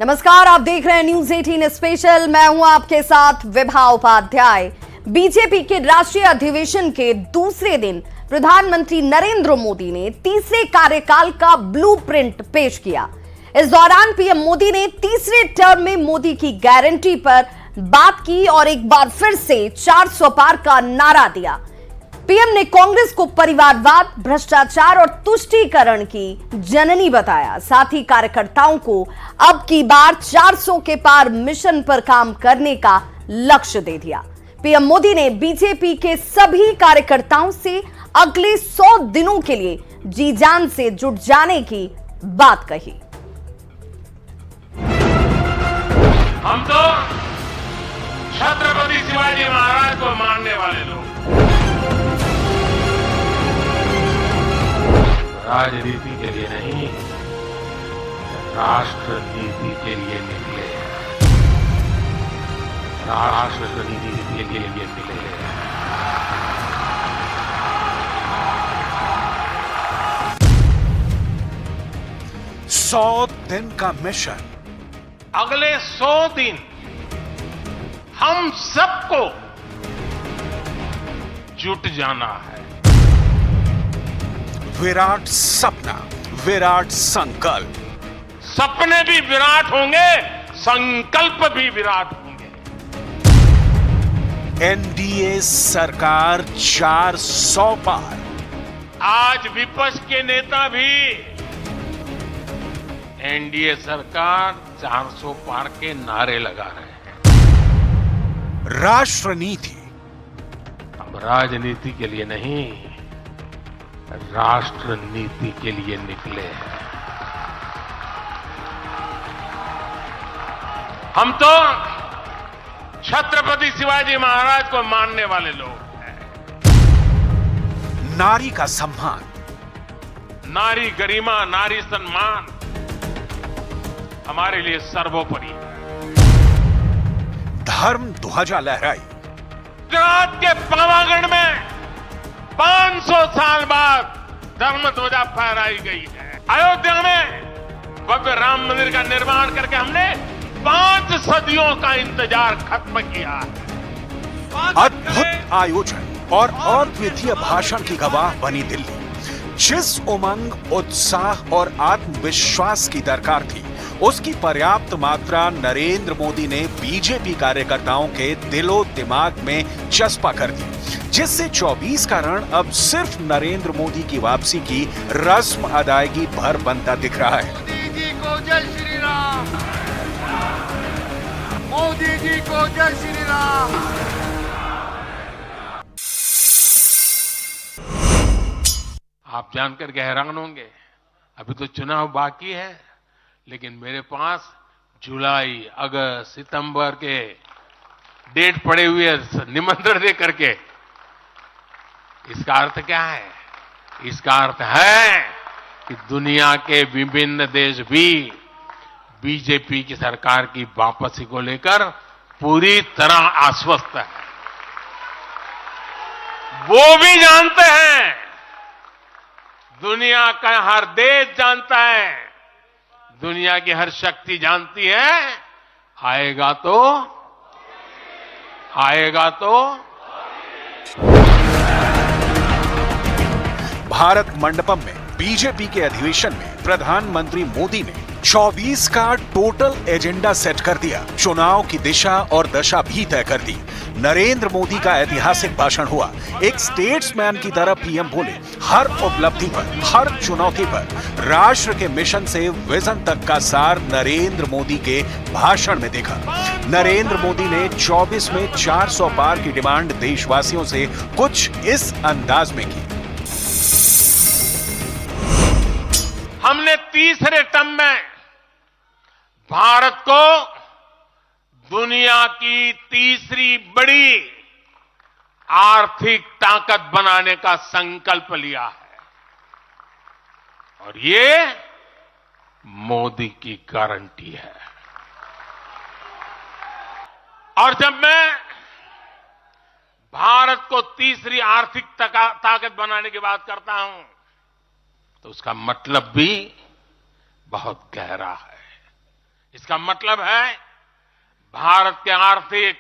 नमस्कार, आप देख रहे हैं न्यूज 18 स्पेशल। मैं हूं आपके साथ विभा उपाध्याय। बीजेपी के राष्ट्रीय अधिवेशन के दूसरे दिन प्रधानमंत्री नरेंद्र मोदी ने तीसरे कार्यकाल का ब्लूप्रिंट पेश किया। इस दौरान पीएम मोदी ने तीसरे टर्म में मोदी की गारंटी पर बात की और एक बार फिर से 400 पार का नारा दिया। पीएम ने कांग्रेस को परिवारवाद, भ्रष्टाचार और तुष्टीकरण की जननी बताया। साथ ही कार्यकर्ताओं को अब की बार 400 के पार मिशन पर काम करने का लक्ष्य दे दिया। पीएम मोदी ने बीजेपी के सभी कार्यकर्ताओं से अगले 100 दिनों के लिए जी जान से जुट जाने की बात कही। हम तो छत्रपति शिवाजी महाराज को मानने वाले लोग राजनीति के लिए नहीं, राष्ट्र नीति के लिए निकले हैं। राष्ट्र नीति के लिए निकले हैं। 100 दिन का मिशन। अगले 100 दिन हम सबको जुट जाना है। विराट सपना, विराट संकल्प। सपने भी विराट होंगे, संकल्प भी विराट होंगे। एनडीए सरकार 400 पार। आज विपक्ष के नेता भी एनडीए सरकार 400 पार के नारे लगा रहे हैं। राष्ट्र नीति अब राजनीति के लिए नहीं, राष्ट्र नीति के लिए निकले हैं। हम तो छत्रपति शिवाजी महाराज को मानने वाले लोग हैं। नारी का सम्मान, नारी गरिमा, नारी सम्मान हमारे लिए सर्वोपरि है। धर्म ध्वजा लहराई। गुजरात के पावागढ़ में 500 साल बाद धर्म ध्वजा फहराई गई है। अयोध्या में भव्य राम मंदिर का निर्माण करके हमने 5 सदियों का इंतजार खत्म किया है। अद्भुत आयोजन और अद्वितीय भाषण की गवाह बनी दिल्ली। जिस उमंग, उत्साह और आत्मविश्वास की दरकार थी, उसकी पर्याप्त मात्रा नरेंद्र मोदी ने बीजेपी कार्यकर्ताओं के दिलो दिमाग में चस्पा कर दी, जिससे 24 का रण अब सिर्फ नरेंद्र मोदी की वापसी की रस्म अदायगी भर बनता दिख रहा है। मोदी जी को जय श्री राम। मोदी जी को जय श्री राम। आप जानकर के हैरान होंगे, अभी तो चुनाव बाकी है, लेकिन मेरे पास जुलाई, अगस्त, सितंबर के डेट पड़े हुए निमंत्रण दे करके। इसका अर्थ क्या है? इसका अर्थ है कि दुनिया के विभिन्न देश भी बीजेपी की सरकार की वापसी को लेकर पूरी तरह आश्वस्त है। वो भी जानते हैं, दुनिया का हर देश जानता है, दुनिया की हर शक्ति जानती है, आएगा तो भारत मंडपम में बीजेपी के अधिवेशन में प्रधानमंत्री मोदी ने 24 का टोटल एजेंडा सेट कर दिया। चुनाव की दिशा और दशा भी तय कर दी। नरेंद्र मोदी का ऐतिहासिक भाषण हुआ। एक स्टेट्समैन की तरह पीएम बोले, हर उपलब्धि पर, हर चुनौती पर, राष्ट्र के मिशन से विजन तक का सार नरेंद्र मोदी के भाषण में देखा। नरेंद्र मोदी ने 24 में 400 पार की डिमांड देशवासियों से कुछ इस अंदाज में की। हमने तीसरे टर्म में भारत को दुनिया की तीसरी बड़ी आर्थिक ताकत बनाने का संकल्प लिया है, और ये मोदी की गारंटी है। और जब मैं भारत को तीसरी आर्थिक ताकत बनाने की बात करता हूं, तो उसका मतलब भी बहुत गहरा है। इसका मतलब है भारत के आर्थिक,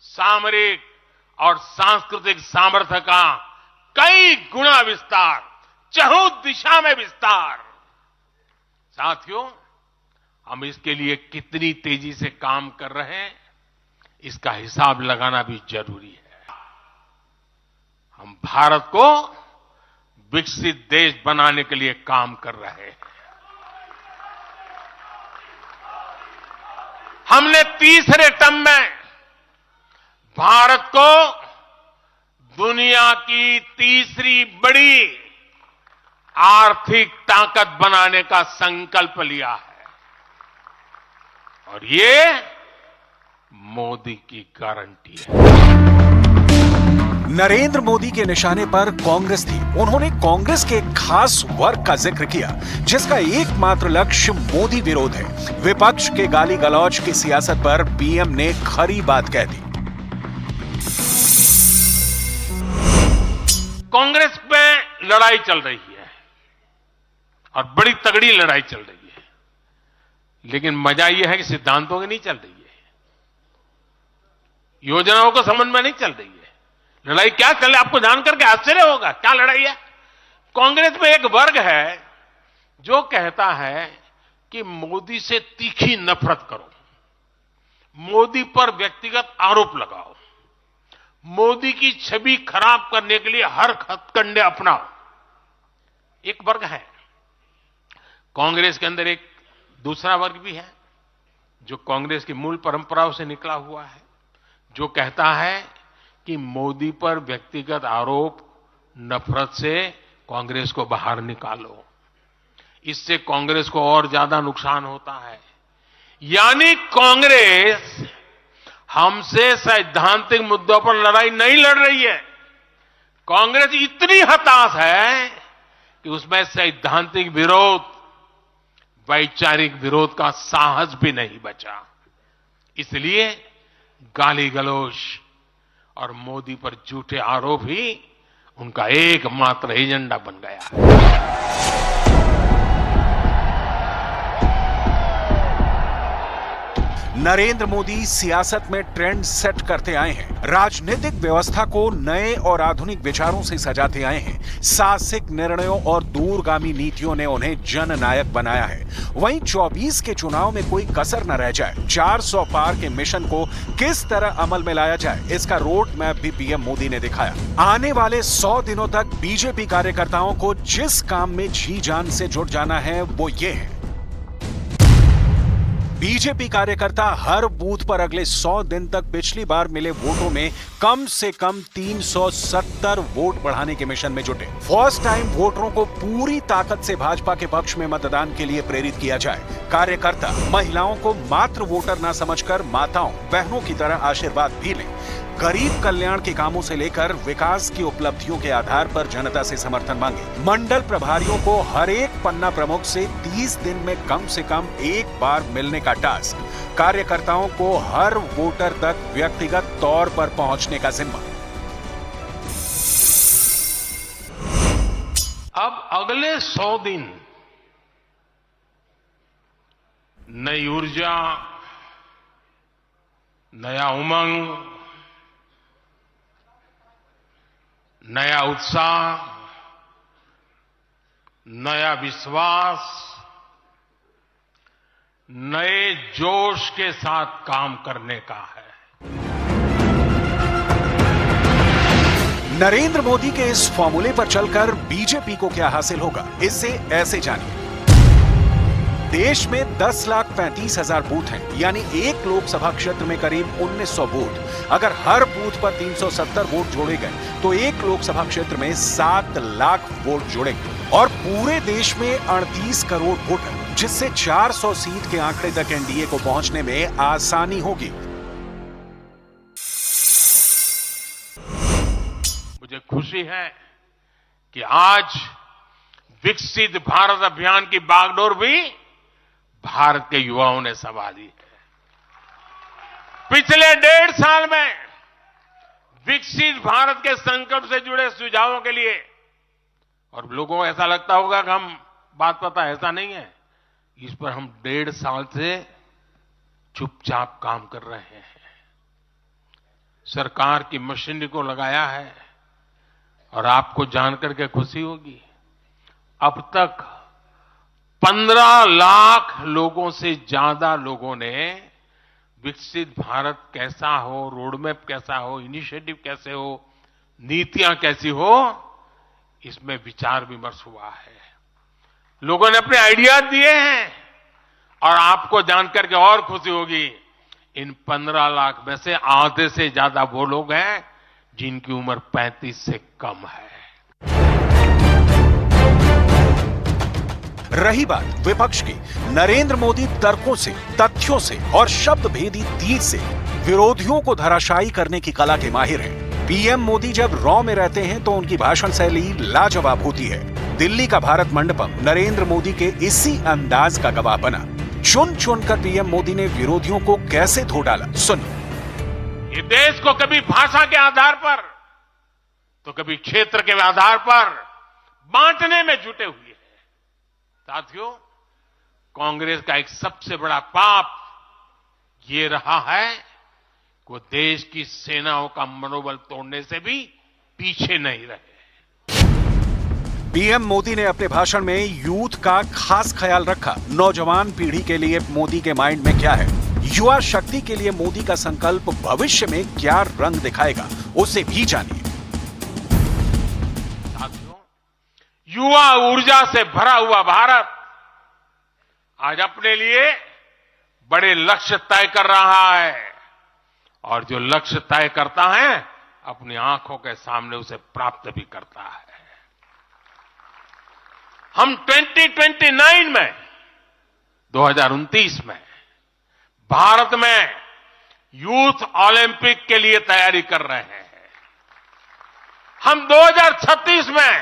सामरिक और सांस्कृतिक सामर्थ्य का कई गुना विस्तार, चहुं दिशा में विस्तार। साथियों, हम इसके लिए कितनी तेजी से काम कर रहे हैं, इसका हिसाब लगाना भी जरूरी है। हम भारत को विकसित देश बनाने के लिए काम कर रहे हैं। हमने तीसरे टर्म में भारत को दुनिया की तीसरी बड़ी आर्थिक ताकत बनाने का संकल्प लिया है और ये मोदी की गारंटी है। नरेंद्र मोदी के निशाने पर कांग्रेस थी। उन्होंने कांग्रेस के एक खास वर्ग का जिक्र किया जिसका एकमात्र लक्ष्य मोदी विरोध है। विपक्ष के गाली गलौज की सियासत पर पीएम ने खरी बात कह दी। कांग्रेस में लड़ाई चल रही है और बड़ी तगड़ी लड़ाई चल रही है, लेकिन मजा यह है कि सिद्धांतों की नहीं चल रही है, योजनाओं को समझ में नहीं चल रही है। लड़ाई क्या चल रही है आपको जानकर के आश्चर्य होगा। क्या लड़ाई है? कांग्रेस में एक वर्ग है जो कहता है कि मोदी से तीखी नफरत करो, मोदी पर व्यक्तिगत आरोप लगाओ, मोदी की छवि खराब करने के लिए हर हथकंडे अपनाओ। एक वर्ग है। कांग्रेस के अंदर एक दूसरा वर्ग भी है जो कांग्रेस की मूल परंपराओं से निकला हुआ है, जो कहता है कि मोदी पर व्यक्तिगत आरोप, नफरत से कांग्रेस को बाहर निकालो, इससे कांग्रेस को और ज्यादा नुकसान होता है। यानी कांग्रेस हमसे सैद्धांतिक मुद्दों पर लड़ाई नहीं लड़ रही है। कांग्रेस इतनी हताश है कि उसमें सैद्धांतिक विरोध, वैचारिक विरोध का साहस भी नहीं बचा। इसलिए गाली गलौज और मोदी पर झूठे आरोप ही उनका एकमात्र एजेंडा बन गया है। नरेंद्र मोदी सियासत में ट्रेंड सेट करते आए हैं, राजनीतिक व्यवस्था को नए और आधुनिक विचारों से सजाते आए हैं। साहसिक निर्णयों और दूरगामी नीतियों ने उन्हें जननायक बनाया है। वहीं 24 के चुनाव में कोई कसर न रह जाए, 400 पार के मिशन को किस तरह अमल में लाया जाए, इसका रोड मैप भी पीएम मोदी ने दिखाया। आने वाले 100 दिनों तक बीजेपी कार्यकर्ताओं को जिस काम में जी जान से जुट जाना है वो ये है। बीजेपी कार्यकर्ता हर बूथ पर अगले 100 दिन तक पिछली बार मिले वोटों में कम से कम 370 वोट बढ़ाने के मिशन में जुटे। फर्स्ट टाइम वोटरों को पूरी ताकत से भाजपा के पक्ष में मतदान के लिए प्रेरित किया जाए। कार्यकर्ता महिलाओं को मात्र वोटर ना समझकर माताओं, बहनों की तरह आशीर्वाद भी लें। गरीब कल्याण के कामों से लेकर विकास की उपलब्धियों के आधार पर जनता से समर्थन मांगे। मंडल प्रभारियों को हर एक पन्ना प्रमुख से 30 दिन में कम से कम एक बार मिलने का टास्क। कार्यकर्ताओं को हर वोटर तक व्यक्तिगत तौर पर पहुंचने का जिम्मा। अब अगले 100 दिन नई ऊर्जा, नया उमंग, नया उत्साह, नया विश्वास, नए जोश के साथ काम करने का है। नरेंद्र मोदी के इस फॉर्मूले पर चलकर बीजेपी को क्या हासिल होगा, इससे ऐसे जानिए। देश में 10,35,000 बूथ हैं, यानी एक लोकसभा क्षेत्र में करीब 1900 बूथ। अगर हर बूथ पर 370 वोट जोड़े गए तो एक लोकसभा क्षेत्र में 7 लाख वोट जुड़ेंगे और पूरे देश में 38 करोड़ वोटर, जिससे 400 सीट के आंकड़े तक एनडीए को पहुंचने में आसानी होगी। मुझे खुशी है कि आज विकसित भारत अभियान की बागडोर भी भारत के युवाओं ने संभाली है। पिछले 1.5 साल में विकसित भारत के संकल्प से जुड़े सुझावों के लिए, और लोगों को ऐसा लगता होगा कि हम बात पता, ऐसा नहीं है। इस पर हम 1.5 साल से चुपचाप काम कर रहे हैं। सरकार की मशीनरी को लगाया है और आपको जानकर के खुशी होगी, अब तक 15 लाख लोगों से ज्यादा लोगों ने विकसित भारत कैसा हो, रोडमैप कैसा हो, इनिशिएटिव कैसे हो, नीतियां कैसी हो, इसमें विचार विमर्श हुआ है। लोगों ने अपने आइडियाज दिए हैं और आपको जानकर के और खुशी होगी, इन 15 लाख में से आधे से ज्यादा वो लोग हैं जिनकी उम्र 35 से कम है। रही बात विपक्ष की, नरेंद्र मोदी तर्कों से, तथ्यों से और शब्द भेदी तीर से विरोधियों को धराशायी करने की कला के माहिर हैं। पीएम मोदी जब रॉ में रहते हैं तो उनकी भाषण शैली लाजवाब होती है। दिल्ली का भारत मंडपम नरेंद्र मोदी के इसी अंदाज का गवाह बना। चुन चुनकर पीएम मोदी ने विरोधियों को कैसे धो डाला, सुनिए। ये देश को कभी भाषा के आधार पर तो कभी क्षेत्र के आधार पर बांटने में जुटे हुए हैं। साथियों, कांग्रेस का एक सबसे बड़ा पाप ये रहा है कि वो देश की सेनाओं का मनोबल तोड़ने से भी पीछे नहीं रहे। पीएम मोदी ने अपने भाषण में यूथ का खास ख्याल रखा। नौजवान पीढ़ी के लिए मोदी के माइंड में क्या है, युवा शक्ति के लिए मोदी का संकल्प भविष्य में क्या रंग दिखाएगा, उसे भी जानिए। साथियों, युवा ऊर्जा से भरा हुआ भारत आज अपने लिए बड़े लक्ष्य तय कर रहा है और जो लक्ष्य तय करता है अपनी आंखों के सामने उसे प्राप्त भी करता है। हम 2029 में 2029 में भारत में यूथ ओलंपिक के लिए तैयारी कर रहे हैं। हम 2036 में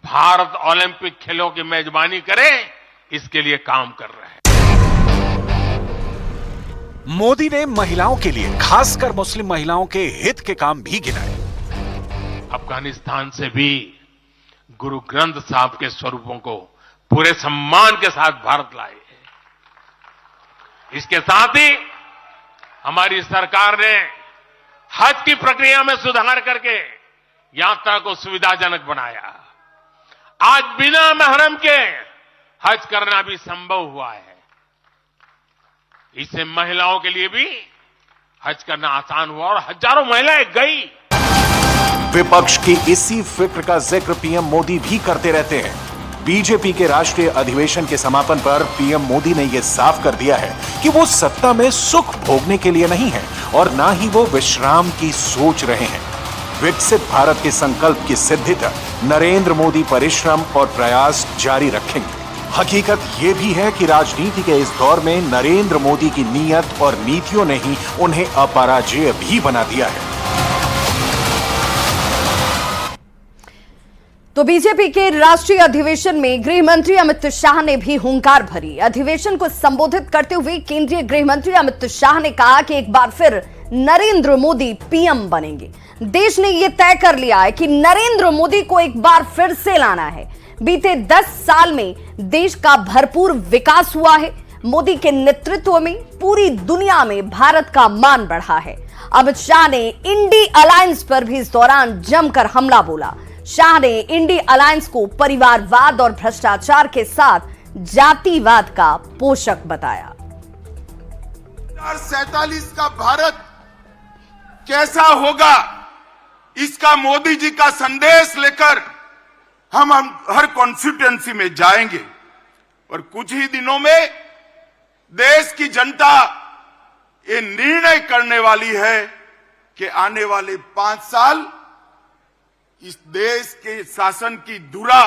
भारत ओलंपिक खेलों की मेजबानी करें, इसके लिए काम कर रहे हैं। मोदी ने महिलाओं के लिए, खासकर मुस्लिम महिलाओं के हित के काम भी गिनाए। अफगानिस्तान से भी गुरु ग्रंथ साहब के स्वरूपों को पूरे सम्मान के साथ भारत लाए। इसके साथ ही हमारी सरकार ने हज की प्रक्रिया में सुधार करके यात्रा को सुविधाजनक बनाया। आज बिना महरम के हज करना भी संभव हुआ है। इससे महिलाओं के लिए भी हज करना आसान हुआ और हजारों महिलाएं गई। विपक्ष की इसी फिक्र का जिक्र पीएम मोदी भी करते रहते हैं। बीजेपी के राष्ट्रीय अधिवेशन के समापन पर पीएम मोदी ने यह साफ कर दिया है कि वो सत्ता में सुख भोगने के लिए नहीं है और ना ही वो विश्राम की सोच रहे हैं। विकसित भारत के संकल्प की सिद्धि तक नरेंद्र मोदी परिश्रम और प्रयास जारी रखेंगे। हकीकत ये भी है कि राजनीति के इस दौर में नरेंद्र मोदी की नीयत और नीतियों ने ही उन्हें अपराजेय भी बना दिया है। तो बीजेपी के राष्ट्रीय अधिवेशन में गृह मंत्री अमित शाह ने भी हुंकार भरी। अधिवेशन को संबोधित करते हुए केंद्रीय गृह मंत्री अमित शाह ने कहा कि एक बार फिर नरेंद्र मोदी पीएम बनेंगे। देश ने यह तय कर लिया है कि नरेंद्र मोदी को एक बार फिर से लाना है। बीते 10 साल में देश का भरपूर विकास हुआ है। मोदी के नेतृत्व में पूरी दुनिया में भारत का मान बढ़ा है। अमित शाह ने इंडी अलायंस पर भी इस दौरान जमकर हमला बोला। शाह ने इंडी अलायंस को परिवारवाद और भ्रष्टाचार के साथ जातिवाद का पोषक बताया। 2047 का भारत कैसा होगा, इसका मोदी जी का संदेश लेकर हम हर कॉन्स्टिट्यूएंसी में जाएंगे और कुछ ही दिनों में देश की जनता ये निर्णय करने वाली है कि आने वाले 5 साल इस देश के शासन की धुरा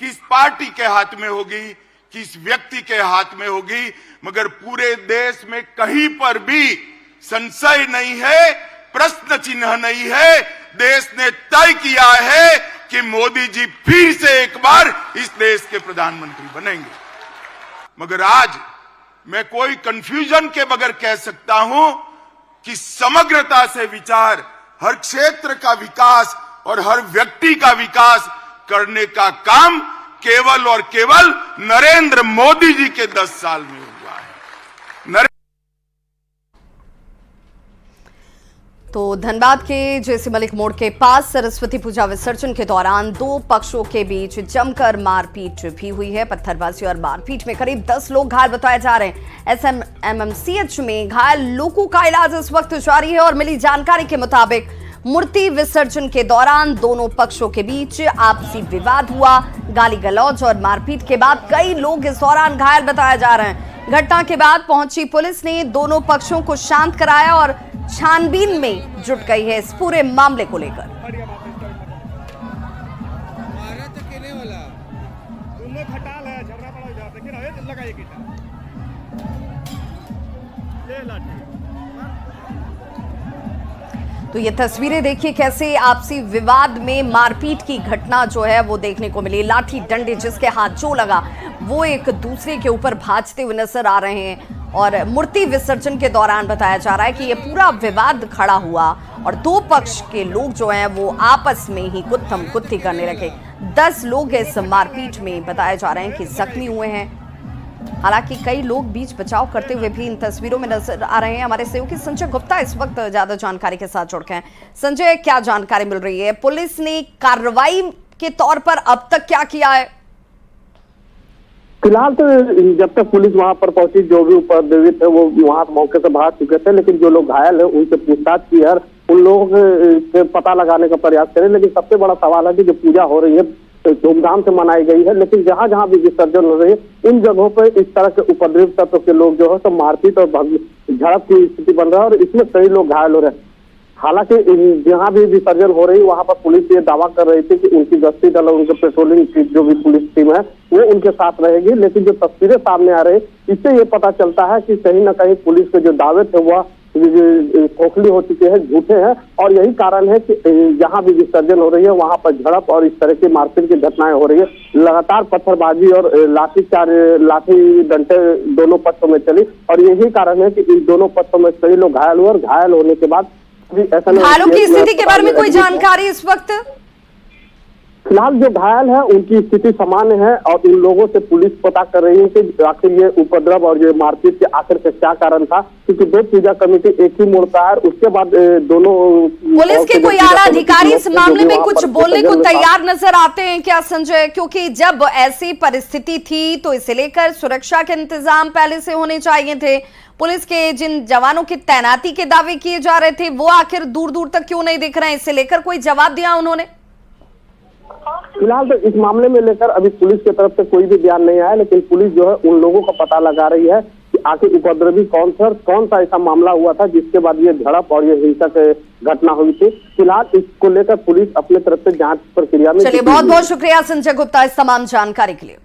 किस पार्टी के हाथ में होगी, किस व्यक्ति के हाथ में होगी। मगर पूरे देश में कहीं पर भी संशय नहीं है, प्रश्न चिन्ह नहीं है। देश ने तय किया है कि मोदी जी फिर से एक बार इस देश के प्रधानमंत्री बनेंगे। मगर आज मैं कोई कंफ्यूजन के बगैर कह सकता हूं कि समग्रता से विचार, हर क्षेत्र का विकास और हर व्यक्ति का विकास करने का काम केवल और केवल नरेंद्र मोदी जी के 10 साल में हुआ है। तो धनबाद के जेसी मलिक मोड़ के पास सरस्वती पूजा विसर्जन के दौरान दो पक्षों के बीच जमकर मारपीट भी हुई है। पत्थरबाजी और मारपीट में करीब 10 लोग घायल बताए जा रहे हैं। एसएमएमसीएच में घायल लोगों का इलाज इस वक्त जारी है और मिली जानकारी के मुताबिक मूर्ति विसर्जन के दौरान दोनों पक्षों के बीच आपसी विवाद हुआ। गाली गलौज और मारपीट के बाद कई लोग इस दौरान घायल बताए जा रहे हैं। घटना के बाद पहुंची पुलिस ने दोनों पक्षों को शांत कराया और छानबीन में जुट गई है इस पूरे मामले को लेकर। तो ये तस्वीरें देखिए कैसे आपसी विवाद में मारपीट की घटना जो है वो देखने को मिली। लाठी डंडे जिसके हाथ जो लगा वो एक दूसरे के ऊपर भाजते हुए नजर आ रहे हैं और मूर्ति विसर्जन के दौरान बताया जा रहा है कि ये पूरा विवाद खड़ा हुआ और दो पक्ष के लोग जो हैं वो आपस में ही गुत्थम गुत्थी करने लगे। 10 लोग इस मारपीट में बताए जा रहे हैं कि जख्मी हुए हैं। हालांकि कई लोग बीच बचाव करते हुए भी इन तस्वीरों में नजर आ रहे हैं। हमारे सहयोगी संजय गुप्ता इस वक्त ज्यादा जानकारी के साथ जुड़ गए हैं। संजय, क्या जानकारी मिल रही है? पुलिस ने कार्रवाई के तौर पर अब तक क्या किया है? फिलहाल तो जब तक पुलिस वहां पर पहुंची, जो भी उपद्रवित है वो वहां मौके से भाग चुके थे, लेकिन जो लोग घायल है उनसे पूछताछ की है, उन लोगों के पता लगाने का प्रयास करें। लेकिन सबसे बड़ा सवाल है कि जो पूजा हो रही है धूमधाम से मनाई गई है, लेकिन जहां जहां भी विसर्जन हो रही है उन जगहों पर इस तरह के उपद्रवित तत्व के लोग जो है तो मारपीट और झड़प की स्थिति बन रहा है और इसमें कई लोग घायल हो रहे हैं। हालांकि जहां भी विसर्जन हो रही है वहां पर पुलिस ये दावा कर रही थी कि उनकी गश्ती दल और उनके पेट्रोलिंग की जो भी पुलिस टीम है वो उनके साथ रहेगी, लेकिन जो तस्वीरें सामने आ रही इससे ये पता चलता है कि कहीं ना कहीं पुलिस के जो दावे थे वह खोखली हो चुके हैं, झूठे हैं। और यही कारण है कि जहां भी विसर्जन हो रही है वहां पर झड़प और इस तरह की मारपीट की घटनाएं हो रही है। लगातार पत्थरबाजी और लाठी डंडे दोनों पक्षों में चली और यही कारण है कि इन दोनों पक्षों में कई लोग घायल हुए और घायल होने के बाद घायलों की स्थिति के बारे में कोई जानकारी इस वक्त? फिलहाल जो घायल है उनकी स्थिति सामान्य है और उन लोगों से पुलिस पता कर रही है कि आखिर ये उपद्रव और ये मारपीट के आखिर से क्या कारण था, क्योंकि दो पूजा कमेटी एक ही मोड़ पर है। उसके बाद दोनों पुलिस के कोई आला अधिकारी इस मामले में कुछ बोलने को तैयार नजर आते हैं क्या संजय? क्योंकि जब ऐसी परिस्थिति थी तो इसे लेकर सुरक्षा के इंतजाम पहले से होने चाहिए थे। पुलिस के जिन जवानों की तैनाती के दावे किए जा रहे थे वो आखिर दूर दूर तक क्यों नहीं दिख रहे हैं? इसे लेकर कोई जवाब दिया उन्होंने? फिलहाल तो इस मामले में लेकर अभी पुलिस की तरफ से कोई भी बयान नहीं आया, लेकिन पुलिस जो है उन लोगों का पता लगा रही है कि आखिर उपद्रवी कौन थे और कौन सा ऐसा मामला हुआ था जिसके बाद ये झड़प और ये हिंसक घटना हुई थी। फिलहाल इसको लेकर पुलिस अपने तरफ से जांच प्रक्रिया में। चलिए, बहुत बहुत शुक्रिया संजय गुप्ता इस तमाम जानकारी के लिए।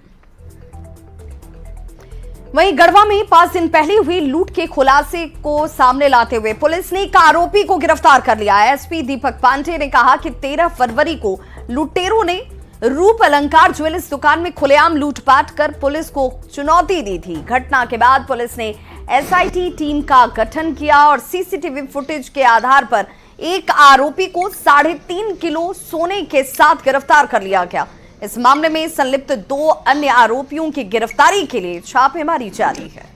वहीं गढ़वा में 5 दिन पहले हुई लूट के खुलासे को सामने लाते हुए पुलिस ने एक आरोपी को गिरफ्तार कर लिया है। एसपी दीपक पांडे ने कहा कि 13 फरवरी को लुटेरों ने रूप अलंकार ज्वेलर्स दुकान में खुलेआम लूटपाट कर पुलिस को चुनौती दी थी। घटना के बाद पुलिस ने एसआईटी टीम का गठन किया और सीसीटीवी फुटेज के आधार पर एक आरोपी को 3.5 किलो सोने के साथ गिरफ्तार कर लिया गया। इस मामले में संलिप्त 2 अन्य आरोपियों की गिरफ्तारी के लिए छापेमारी जारी है।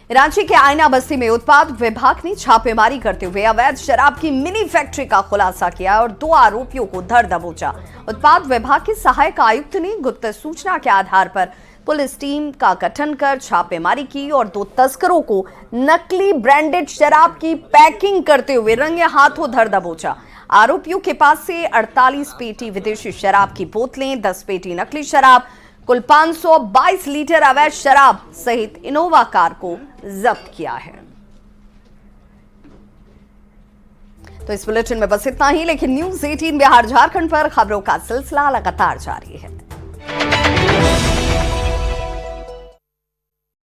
रांची के आईना बस्ती में उत्पाद विभाग ने छापेमारी करते हुए अवैध शराब की मिनी फैक्ट्री का खुलासा किया और 2 आरोपियों को धर दबोचा। उत्पाद विभाग के सहायक आयुक्त ने गुप्त सूचना के आधार पर पुलिस टीम का गठन कर छापेमारी की और 2 तस्करों को नकली ब्रांडेड शराब की पैकिंग करते हुए रंगे हाथों धर दबोचा। आरोपियों के पास से 48 पेटी विदेशी शराब की बोतलें, 10 पेटी नकली शराब, कुल 522 लीटर अवैध शराब सहित इनोवा कार को जब्त किया है। तो इस बुलेटिन में बस इतना ही, लेकिन न्यूज़ 18 बिहार झारखंड पर खबरों का सिलसिला लगातार जारी है।